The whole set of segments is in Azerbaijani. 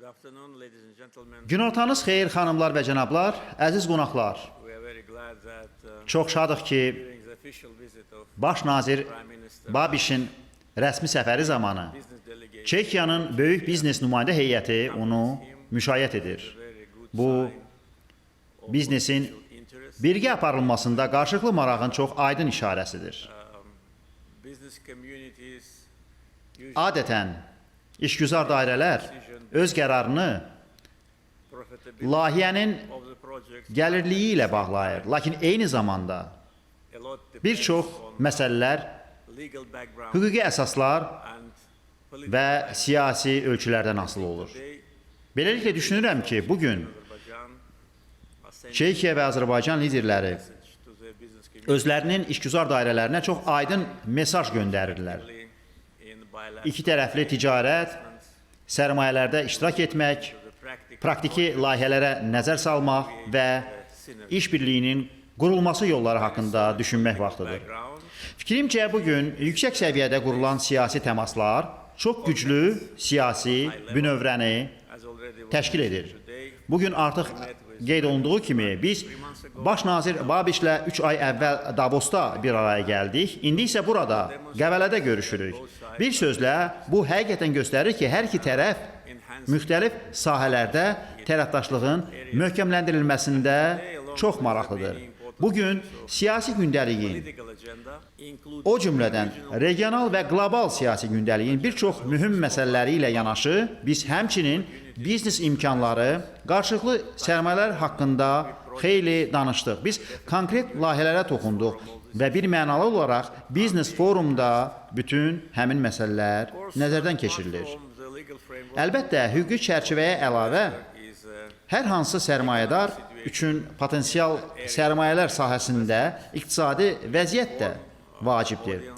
Good afternoon, ladies and gentlemen. Günortanız xeyir xanımlar və cənablar, əziz qonaqlar. We are very glad that Çox şadıq ki, during the official visit of baş nazir Prime Minister Babişin rəsmi səfəri zamanı business delegation Çekiyanın böyük biznes nümayəndə heyəti onu müşayiət edir. very good Bu sign of biznesin mutual interest. birgə aparılmasında qarşılıqlı marağın çox aydın işarəsidir. Business communities usually Adətən işgüzar dairələr öz qərarını profitability layihənin of the project gəlirliyi ilə bağlayır. Lakin eyni zamanda a lot bir depends çox on məsələlər legal background hüquqi əsaslar and political və siyasi ölçülərdən asılı olur. today. Beləliklə düşünürəm ki, bugün Azerbaijan are sending Çekiya və Azərbaycan liderləri a message to the business community özlərinin işgüzar dairələrinə çox aydın mesaj göndərirlər. in bilateral İki tərəfli ticarət, sərmayələrdə iştirak etmək, the practical praktiki layihələrə nəzər salmaq və işbirliyinin qurulması yolları haqqında düşünmək vaxtıdır. background Fikrimcə bugün yüksək səviyyədə qurulan siyasi təmaslar çox güclü siyasi bünövrəni as already was təşkil edir. today. Bugün artıq qeyd olunduğu kimi biz baş nazir Babişlə 3 ay əvvəl Davosda bir araya gəldik. İndi isə burada Qəbələdə görüşürük. Bir sözlə bu həqiqətən göstərir ki, hər iki tərəf müxtəlif sahələrdə tərəfdaşlığın möhkəmləndirilməsində çox maraqlıdır. Bugün siyasi gündəliyin, Political agenda includes o cümlədən regional və qlobal siyasi gündəliyin bir çox mühüm məsələləri ilə yanaşı, biz həmçinin biznes imkanları, qarşılıqlı sərmayələr haqqında xeyli danışdıq. Biz konkret layihələrə toxunduq və bir mənalı olaraq biznes forumda bütün həmin məsələlər nəzərdən keçirilir. from the legal framework Əlbəttə, hüquqi çərçivəyə əlavə is hər hansı sərmayədar üçün potensial sərmayələr sahəsində iqtisadi vəziyyət də vacibdir.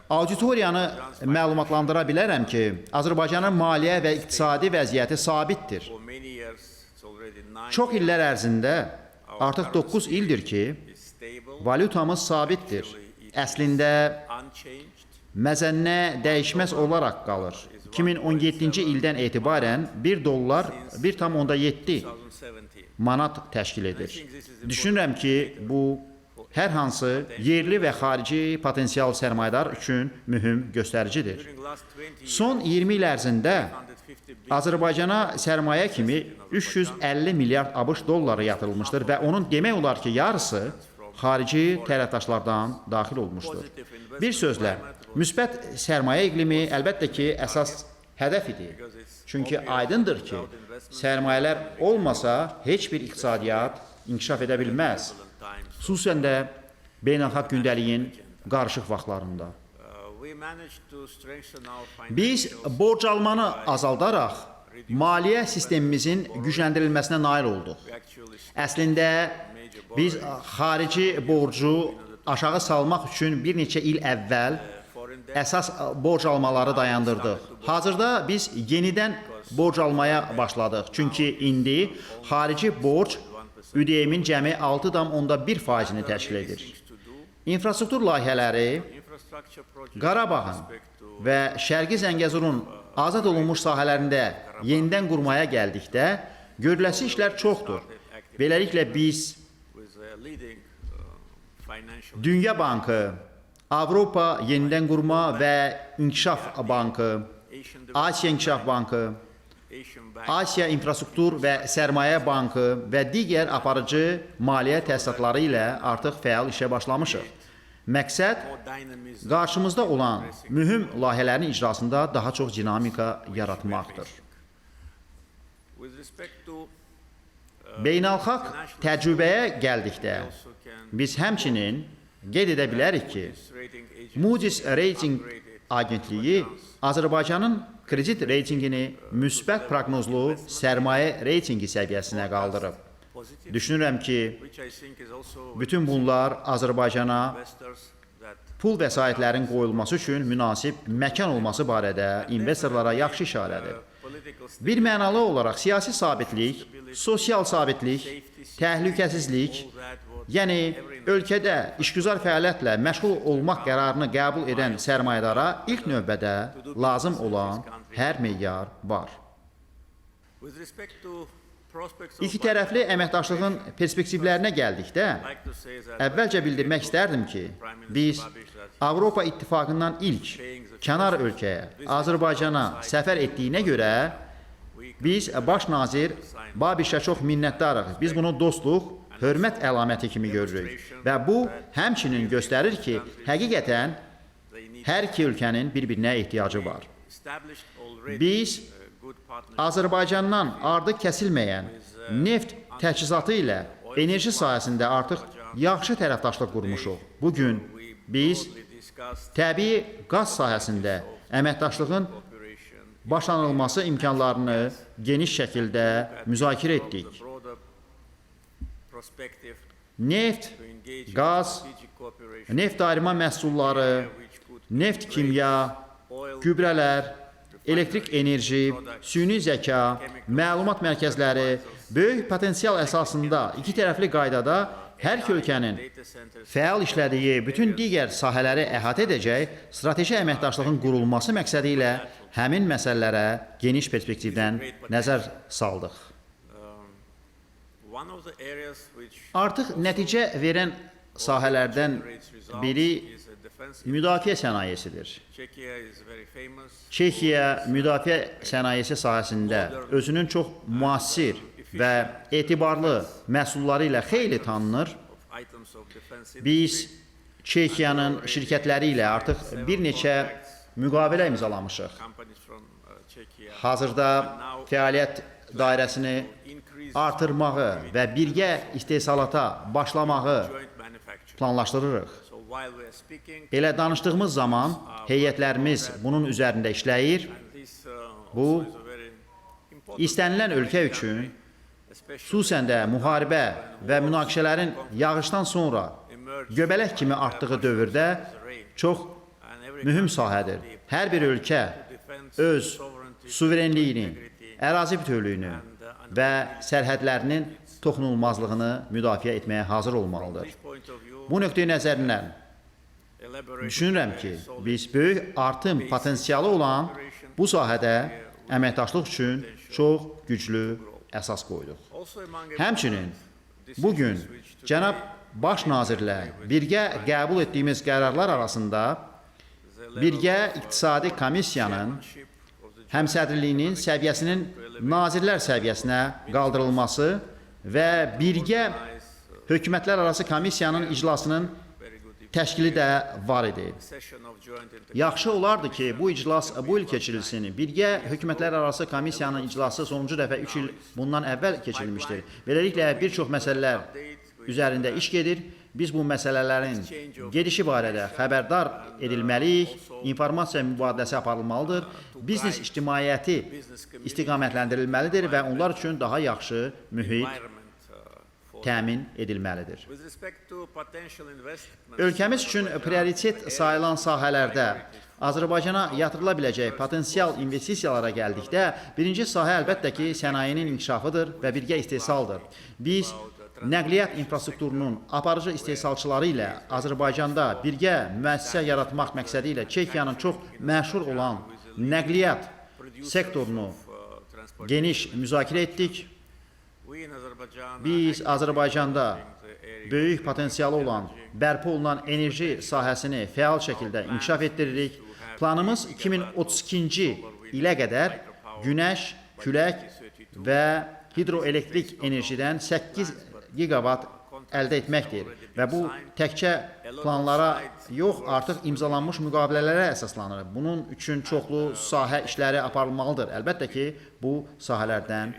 Auditoriyanı məlumatlandıra bilərəm ki, Azərbaycanın maliyyə və iqtisadi vəziyyəti sabitdir. for many years, it's already 9 Çox illər ərzində, artıq 9 ildir ki, is stable, valyutamız sabitdir. Əslində, unchanged. məzənnə dəyişməz olaraq qalır. 2017-ci ildən etibarən 1 dollar 1,7 2017. manat təşkil edir. Düşünürəm ki, bu hər hansı yerli və xarici potensial sərmayədar üçün mühüm göstəricidir. During last 20 years, Son 20 il ərzində 150 billion Azərbaycana sərmayə kimi 350 milyard ABŞ dolları yatırılmışdır və onun demək olar ki, yarısı xarici tərəfdaşlardan daxil olmuşdur. Bir sözlə, müsbət sərmayə iqlimi əlbəttə ki, əsas hədəf idi. Çünki aydındır ki, sərmayələr olmasa heç bir iqtisadiyyat inkişaf edə bilməz. times. Xüsusən də beynəlxalq gündəliyin qarışıq vaxtlarında. We managed to strengthen our Biz financial borc almanı azaldaraq maliyyə sistemimizin gücləndirilməsinə nail olduq. We actually Əslində major biz xarici borcu aşağı salmaq üçün bir neçə il əvvəl foreign debt əsas borc almaları dayandırdıq. Hazırda biz yenidən borc almaya başladıq. Çünki indi xarici borc ÜDM-in cəmi 6,1%-ni təşkil edir. things to do. İnfrastruktur layihələri Infrastructure projects Qarabağın və Şərqi Zəngəzurun azad olunmuş sahələrində yenidən qurmaya gəldikdə görüləsi işlər çoxdur. Beləliklə biz with leading financial Dünya Bankı, Avropa Yenidən Qurma və İnkişaf Bankı, Asian Asiya İnkişaf Bankı, Asian Bank Asiya İnfrastruktur və Sərmayə Bankı və digər aparıcı maliyyə təsisatları ilə artıq fəal işə başlamışıq. Məqsəd more dynamism qarşımızda olan mühüm layihələrin icrasında daha çox dinamika yaratmaqdır. with respect to Beynəlxalq təcrübəyə gəldikdə also can biz həmçinin qeyd edə bilərik ki, this rating agency Moody's Rating Agentliyi Azərbaycanın kredit reytingini müsbət proqnozlu sərmayə reytingi səviyyəsinə qaldırıb. positive, Düşünürəm ki, which I think is also bütün bunlar Azərbaycana investors that pul vəsaitlərin qoyulması üçün münasib məkan olması barədə investorlara yaxşı işarədir. political Bir mənalı olaraq siyasi sabitlik, sosial sabitlik, təhlükəsizlik, yəni ölkədə işgüzar fəaliyyətlə məşğul olmaq qərarını qəbul edən sərmayədara ilk növbədə lazım olan hər meyar var. With respect to prospects of İki tərəfli əməkdaşlığın perspektivlərinə gəldikdə, I'd like to say that əvvəlcə bildirmək istərdim ki, biz Avropa İttifaqından ilk kənar ölkəyə, Azərbaycana səfər etdiyinə görə, biz baş nazir Babişə çox minnətdarıq. Biz bunu dostluq, hörmət əlaməti kimi görürük. Və bu, həmçinin göstərir ki, həqiqətən hər iki ölkənin bir-birinə ehtiyacı var. established already Biz good partnership artıq ardıq kəsilməyən neft təchizatı ilə enerji sahəsində artıq yaxşı tərəfdaşlıq qurmuşuq. Bugün biz discussed təbii qaz sahəsində əməkdaşlığın cooperation başlanılması imkanlarını geniş şəkildə müzakirə etdik. broader perspective Neft, to engage in qaz, strategic cooperation neft ayırma məhsulları, which could neft kimya, oil gübrələr, elektrik enerji, süni zəka, məlumat mərkəzləri böyük potensial əsasında iki tərəfli qaydada hər iki ölkənin data centers fəal işlədiyi bütün digər sahələri əhatə edəcək strateji əməkdaşlığın qurulması məqsədi ilə həmin məsələlərə geniş perspektivdən nəzər saldıq. one of the areas which Artıq nəticə verən sahələrdən generates results biri is a defense. müdafiə sənayesidir. Czechia is very famous Çexiya müdafiə sənayesi sahəsində özünün çox müasir və etibarlı məhsulları ilə xeyli tanınır. of items of defense Biz Çexiyanın şirkətləri ilə artıq bir neçə müqavilə imzalamışıq. companies from Czechia Hazırda fəaliyyət dairəsini increase artırmağı və birgə istehsalata başlamağı joint manufacturing. planlaşdırırıq. So while we are speaking, Elə danışdığımız zaman heyətlərimiz bunun üzərində işləyir. and this Bu, also is a very important İstənilən ölkə üçün, especially xüsusən də müharibə və münaqişələrin yağışdan sonra emerged göbələk kimi artdığı dövrdə rain çox and every mühüm sahədir. Hər bir ölkə defense öz sovereignty suverenliyini, ərazi bütövlüyünü və sərhədlərinin toxunulmazlığını müdafiə etməyə hazır olmalıdır. this point of view Bu nöqteyi nəzərindən elaborate düşünürəm ki, biz böyük artım potensialı olan bu sahədə əməkdaşlıq üçün çox güclü əsas qoyduq. also among Həmçinin bugün cənab baş nazirlə birgə qəbul etdiyimiz qərarlar arasında birgə iqtisadi komissiyanın həmsədrliyinin səviyyəsinin nazirlər səviyyəsinə qaldırılması və birgə hökumətlər arası komissiyanın iclasının təşkili də var idi. session of joint Yaxşı olardı ki, bu iclas bu il keçirilsin. Birgə hökumətlər arası komissiyanın iclası sonuncu dəfə 3 il bundan əvvəl keçirilmişdir. Beləliklə bir çox məsələlər üzərində iş gedir. Biz bu məsələlərin gedişi barədə xəbərdar edilməliyik, informasiya mübadiləsi aparılmalıdır, biznes ictimaiyyəti istiqamətləndirilməlidir və onlar üçün daha yaxşı mühit environment for təmin edilməlidir. with respect to potential investment Ölkəmiz üçün prioritet sayılan sahələrdə Azərbaycana yatırıla biləcək potensial investisiyalara gəldikdə, birinci sahə əlbəttə ki, sənayenin inkişafıdır və birgə istehsaldır. Biz nəqliyyat infrastrukturunun aparıcı istehsalçıları ilə Azərbaycanda birgə müəssisə yaratmaq məqsədi ilə Çexiyanın çox məşhur olan nəqliyyat sektorunu transport. geniş müzakirə etdik. We in Azerbaijan Biz Azərbaycanda böyük potensialı olan, bərpa olunan enerji sahəsini fəal şəkildə inkişaf etdiririk. Planımız 2032-ci ilə qədər günəş, külək və hidroelektrik enerjidən 8 gigavat əldə etməkdir və bu təkcə planlara yox, artıq imzalanmış müqavilələrə əsaslanır. Bunun üçün çoxlu sahə işləri aparılmalıdır. Əlbəttə ki, bu sahələrdən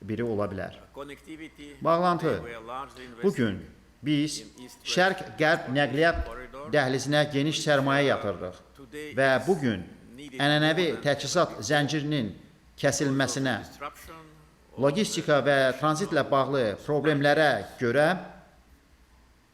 biri ola bilər. connectivity Bağlantı. we are largely investing Bugün biz şərq-qərb nəqliyyat dəhlizinə geniş sərmayə yatırdıq və bugün ənənəvi təchizat zəncirinin kəsilməsinə, disruption logistika və tranzitlə bağlı problemlərə görə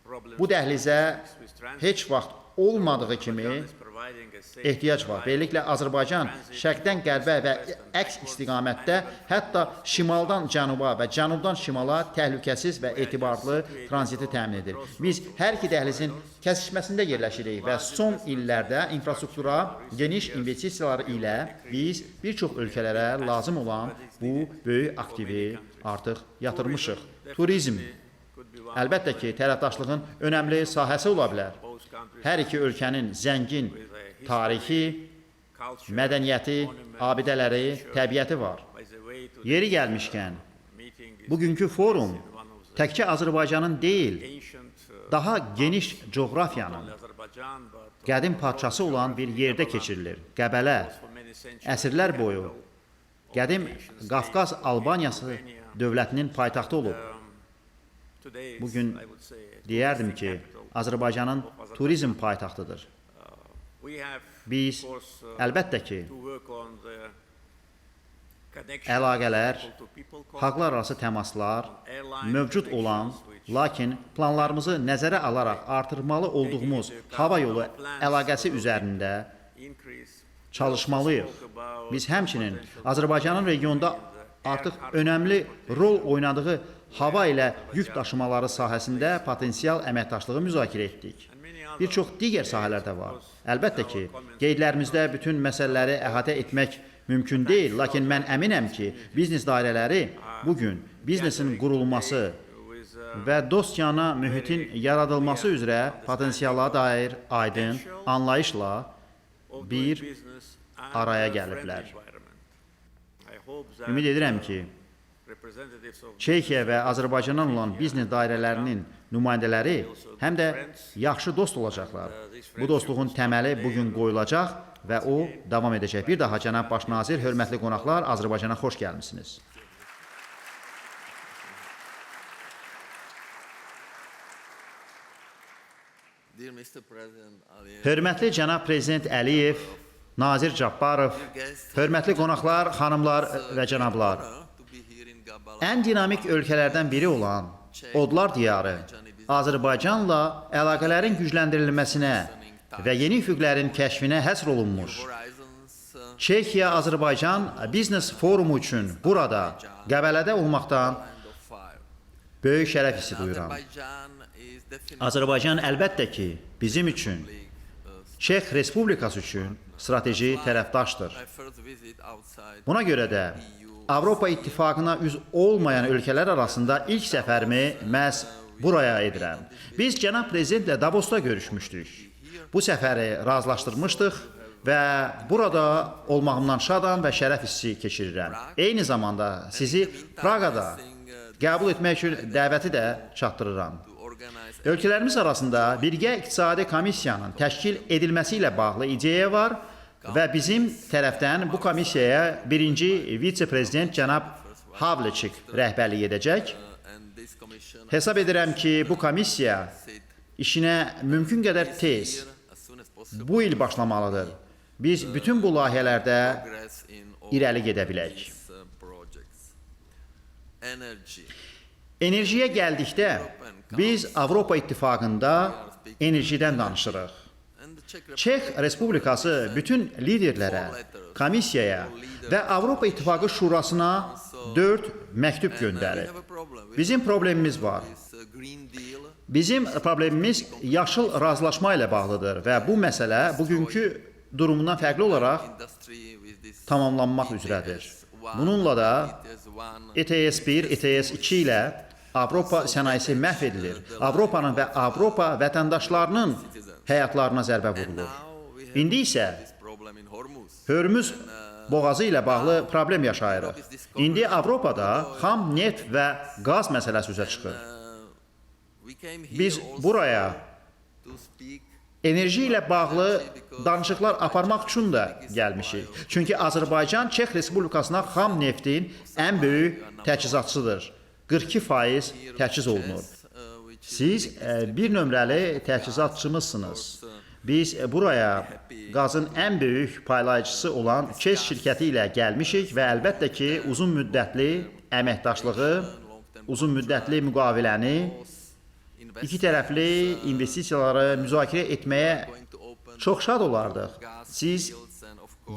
problems bu dəhlizə with transit heç vaxt olmadığı kimi is providing a safe ehtiyac var. Beləliklə Azərbaycan şərqdən qərbə və əks istiqamətdə, hətta şimaldan cənuba və cənubdan şimala təhlükəsiz və etibarlı tranziti təmin edir. Biz hər iki dəhlizin kəsişməsində yerləşirik və son illərdə infrastruktura geniş investisiyalar ilə biz bir çox ölkələrə lazım olan bu böyük aktivi artıq yatırmışıq. Turizm, əlbəttə ki, tərəfdaşlığın önəmli sahəsi ola bilər. Hər iki ölkənin zəngin tarixi, mədəniyyəti, abidələri, təbiəti var. Yeri gəlmişkən, bugünkü forum təkcə Azərbaycanın deyil, daha geniş coğrafiyanın qədim parçası olan bir yerdə keçirilir. Qəbələ, əsrlər boyu qədim Qafqaz Albaniyası dövlətinin paytaxtı olub. Bugün deyərdim ki, Azərbaycanın turizm paytaxtıdır. Biz əlbəttə ki, əlaqələr, xalqlar arası təmaslar mövcud olan, lakin planlarımızı nəzərə alaraq artırmalı olduğumuz hava yolu əlaqəsi üzərində çalışmalıyıq. Biz həmçinin Azərbaycanın regionda artıq önəmli rol oynadığı hava ilə yük daşımaları sahəsində potensial əməkdaşlığı müzakirə etdik. Bir çox digər sahələr də var. Əlbəttə ki, qeydlərimizdə bütün məsələləri əhatə etmək mümkün deyil, lakin mən əminəm ki, biznes dairələri bugün biznesin qurulması və dostcana mühitin yaradılması üzrə potensiala dair aydın anlayışla bir araya gəliblər. Ümid edirəm ki, Çekiya və Azərbaycandan olan biznes dairələrinin nümayəndələri həm də yaxşı dost olacaqlar. Bu dostluğun təməli bugün qoyulacaq və o davam edəcək. Bir daha cənab baş nazir, hörmətli qonaqlar, Azərbaycana xoş gəlmisiniz. Hörmətli cənab prezident Əliyev, Nazir Cabbarov, hörmətli qonaqlar, xanımlar və cənablar. Ən dinamik ölkələrdən biri olan Odlar diyarı Azərbaycanla əlaqələrin gücləndirilməsinə və yeni üfüqlərin kəşfinə həsr olunmuş. Çekiya-Azərbaycan Biznes Forumu üçün burada, Qəbələdə olmaqdan böyük şərəf hissi duyuram. Azərbaycan əlbəttə ki, bizim üçün, Çex Respublikası üçün strateji tərəfdaşdır. Buna görə də Avropa İttifaqına üz olmayan ölkələr arasında ilk səfərimi məhz buraya edirəm. Biz cənab prezidentlə Davosda görüşmüşdük. Bu səfəri razılaşdırmışdıq və burada olmağımdan şadam və şərəf hissi keçirirəm. Eyni zamanda sizi Praqada qəbul etmək üçün dəvəti də çatdırıram. Ölkələrimiz arasında birgə iqtisadi komissiyanın təşkil edilməsi ilə bağlı ideya var və bizim tərəfdən bu komissiyaya birinci vitse-prezident cənab Havliçik rəhbərlik edəcək. Hesab edirəm ki, bu komissiya işinə mümkün qədər tez bu il başlamalıdır. Biz bütün bu layihələrdə irəli gedə bilək. Enerjiyə gəldikdə, biz Avropa İttifaqında enerjidən danışırıq. Çex Respublikası bütün liderlərə, komissiyaya və Avropa İttifaqı Şurasına 4 məktub göndərib. Bizim problemimiz var. Bizim problemimiz yaşıl razılaşma ilə bağlıdır və bu məsələ bugünkü durumundan fərqli olaraq tamamlanmaq üzrədir. Bununla da ETS 1, ETS 2 ilə Avropa sənayesi məhv edilir. Avropanın və Avropa vətəndaşlarının həyatlarına zərbə vurulur. İndi isə Hörmüz boğazı ilə bağlı problem yaşayırıq. İndi Avropada xam neft və qaz məsələsi üzə çıxır. Biz buraya enerji ilə bağlı danışıqlar aparmaq üçün də gəlmişik. Çünki Azərbaycan Çex Respublikasına xam neftin ən böyük təchizatçısıdır. 42% təchiz olunur. Siz bir nömrəli təchizatçımızsınız. Biz buraya qazın ən böyük paylayıcısı olan ÇEZ şirkəti ilə gəlmişik və əlbəttə ki, uzun müddətli əməkdaşlığı, uzun müddətli müqaviləni, iki tərəfli investisiyaları müzakirə etməyə çox şad olardıq. Siz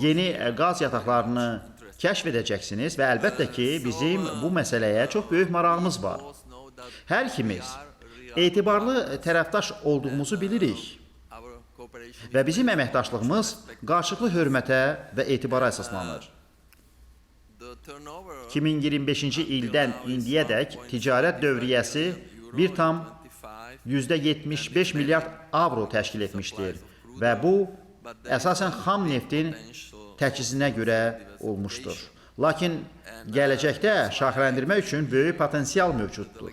yeni qaz yataqlarını kəşf edəcəksiniz və əlbəttə ki, bizim bu məsələyə çox böyük marağımız var. Hər ikimiz etibarlı tərəfdaş olduğumuzu bilirik və bizim əməkdaşlığımız qarşılıqlı hörmətə və etibara əsaslanır. 2025-ci ildən indiyədək ticarət dövriyyəsi 1,75 milyard avro təşkil etmişdir və bu əsasən xam neftin təchizinə görə olmuşdur. Lakin gələcəkdə şaxələndirmək üçün böyük potensial mövcuddur.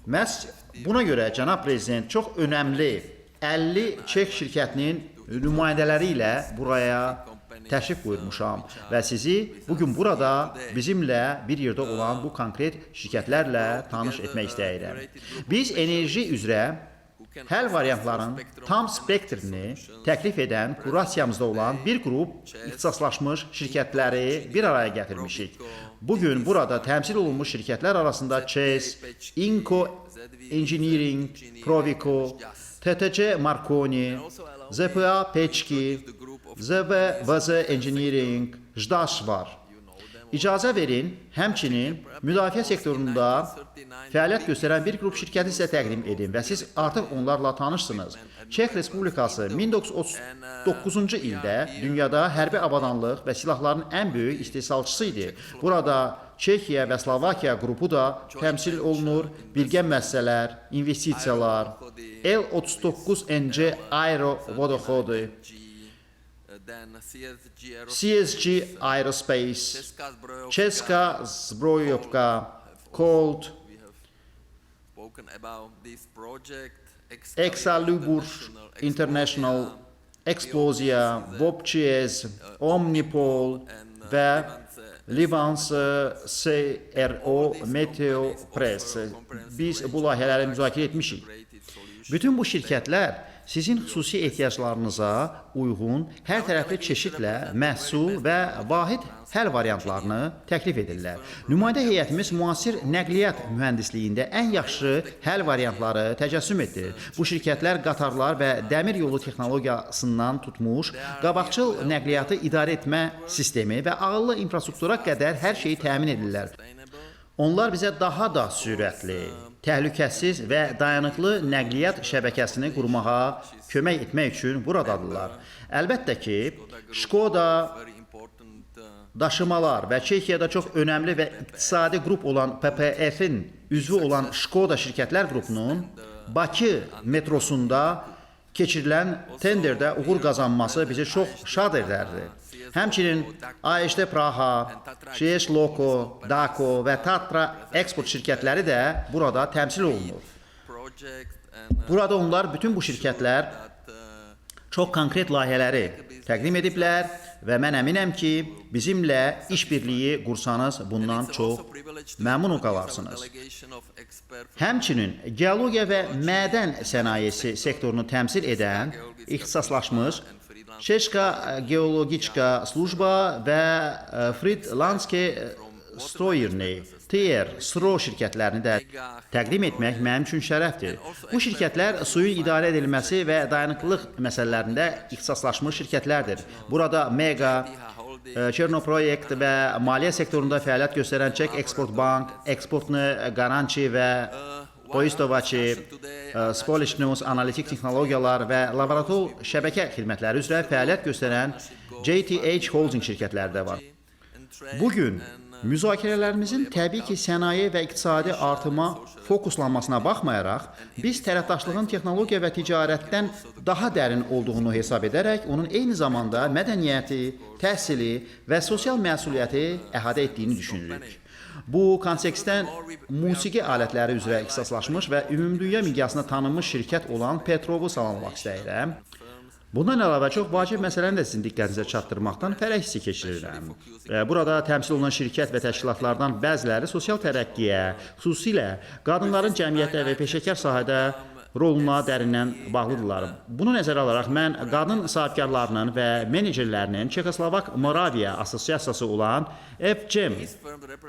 Məhz buna görə cənab prezident çox önəmli 50 Çek şirkətinin nümayəndələri ilə buraya təşrif buyurmuşam və sizi bugün burada bizimlə bir yerdə olan bu konkret şirkətlərlə tanış etmək istəyirəm. Biz enerji üzrə həll variantların tam spektrini təklif edən kurasiyamızda olan bir qrup ixtisaslaşmış şirkətləri bir araya gətirmişik. Bugün burada təmsil olunmuş şirkətlər arasında ÇEZ, Inco Engineering, Provico, TTC Marconi, ZPA Peçki, ZVZ Engineering, JDAŞ var. İcazə verin, həmçinin müdafiə sektorunda fəaliyyət göstərən bir qrup şirkəti sizə təqdim edin və siz artıq onlarla tanışsınız. Çek Respublikası 1939-cu ildə dünyada hərbi avadanlıq və silahların ən böyük istehsalçısı idi. Burada Çekiya və Slovakiya qrupu da təmsil olunur, birgə müəssisələr, investisiyalar, L-39NC Aero Vodochody, CSG Aerospace, Česká zbrojovka, Colt, Excalibur International, Explosia, Vopches, Omnipol və Livans CRO Meteo Press. Biz bu layihələri müzakirə etmişik. Bütün bu şirkətlər sizin xüsusi ehtiyaclarınıza uyğun hər tərəfli çeşidlə məhsul və vahid həll variantlarını təklif edirlər. Nümayəndə heyətimiz müasir nəqliyyat mühəndisliyində ən yaxşı həll variantları təcəssüm etdirir. Bu şirkətlər qatarlar və dəmir yolu texnologiyasından tutmuş, qabaqcıl nəqliyyatı idarə etmə sistemi və ağıllı infrastruktura qədər hər şeyi təmin edirlər. Onlar bizə daha da sürətli, təhlükəsiz və dayanıqlı nəqliyyat şəbəkəsini qurmağa kömək etmək üçün buradadırlar. Əlbəttə ki, Şkoda daşımalar və Çekiyada çox önəmli və iqtisadi qrup olan PPF-in üzvü olan Şkoda şirkətlər qrupunun Bakı metrosunda keçirilən tenderdə uğur qazanması bizi çox şad edərdi. Həmçinin AŞD Praha, ŞS Loko, Dako və Tatra eksport şirkətləri də burada təmsil olunur. Burada onlar bütün bu şirkətlər çox konkret layihələri təqdim ediblər və mən əminəm ki, bizimlə işbirliyi qursanız bundan çox məmnun qalarsınız. Həmçinin geologiya və mədən sənayesi sektorunu təmsil edən ixtisaslaşmış Çeşka Geologiçka Slujba və Fridlandskie Stroyerny, TR, SRO şirkətlərini də təqdim etmək mənim üçün şərəfdir. Bu şirkətlər suyun idarə edilməsi və dayanıqlılıq məsələlərində ixtisaslaşmış şirkətlərdir. Burada Mega, Çernoproyekt və maliyyə sektorunda fəaliyyət göstərən Çek Export Bank, Eksportni Garanti və Poistovaçi, Spolishnews analitik texnologiyalar və laborator şəbəkə xidmətləri üzrə fəaliyyət göstərən JTH Holding şirkətləri də var. Bugün müzakirələrimizin təbii ki, sənaye və iqtisadi artıma fokuslanmasına baxmayaraq, biz tərəfdaşlığın texnologiya və ticarətdən daha dərin olduğunu hesab edərək, onun eyni zamanda mədəniyyəti, təhsili və sosial məsuliyyəti əhatə etdiyini düşünürük. Bu kontekstdən musiqi alətləri üzrə ixtisaslaşmış və ümumdünya miqyasında tanınmış şirkət olan Petrovu salamlamaq istəyirəm. Bundan əlavə çox vacib məsələni də sizin diqqətinizə çatdırmaqdan fərəh hissi keçirirəm. Burada təmsil olunan şirkət və təşkilatlardan bəziləri sosial tərəqqiyə, xüsusilə qadınların cəmiyyətdə və peşəkar sahədə roluna dərindən bağlıdırlar. Bunu nəzərə alaraq mən qadın sahibkarlarının və menecerlərinin Çekoslovak Moraviya Assosiasiyası olan FCEM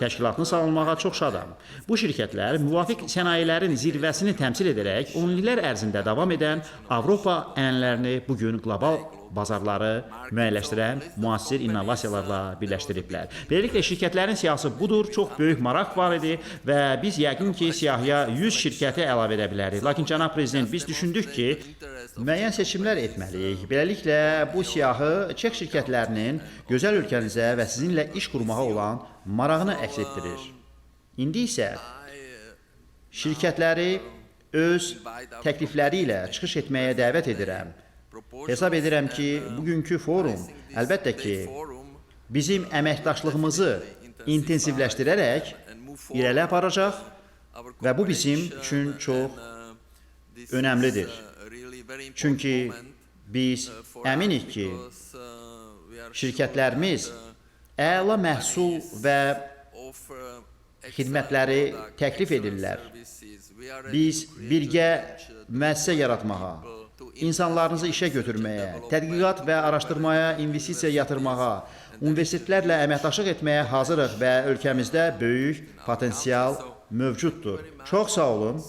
təşkilatını salınmağa çox şadam. Bu şirkətlər müvafiq sənayələrin zirvəsini təmsil edərək 10 illər ərzində davam edən Avropa ənənələrini bugün qlobal bazarları müəyyənləşdirən müasir innovasiyalarla birləşdiriblər. Beləliklə, şirkətlərin siyahısı budur, çox böyük maraq var idi və biz yəqin ki, siyahıya 100 şirkəti əlavə edə bilərik. Lakin cənab prezident, biz düşündük ki, müəyyən seçimlər etməliyik. Beləliklə, bu siyahı Çek şirkətlərinin gözəl ölkənizə və sizinlə iş qurmağa olan marağını əks etdirir. İndi isə şirkətləri öz təklifləri ilə çıxış etməyə dəvət edirəm. Hesab edirəm ki, bugünkü forum əlbəttə ki, bizim əməkdaşlığımızı intensivləşdirərək irəli aparacaq və bu bizim üçün çox önəmlidir. Çünki biz əminik ki, şirkətlərimiz əla məhsul və xidmətləri təklif edirlər. Biz birgə müəssisə yaratmağa, insanlarınızı işə götürməyə, tədqiqat və araşdırmaya investisiya yatırmağa, universitetlərlə əməkdaşlıq etməyə hazırıq və ölkəmizdə böyük potensial mövcuddur. Çox sağ olun.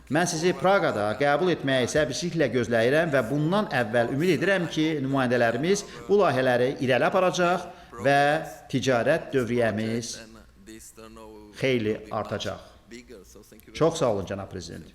Mən sizi Praqada qəbul etməyi səbirsizliklə gözləyirəm və bundan əvvəl ümid edirəm ki, nümayəndələrimiz bu layihələri irəli aparacaq və ticarət dövriyyəmiz xeyli artacaq. Çox sağ olun, cənab prezident.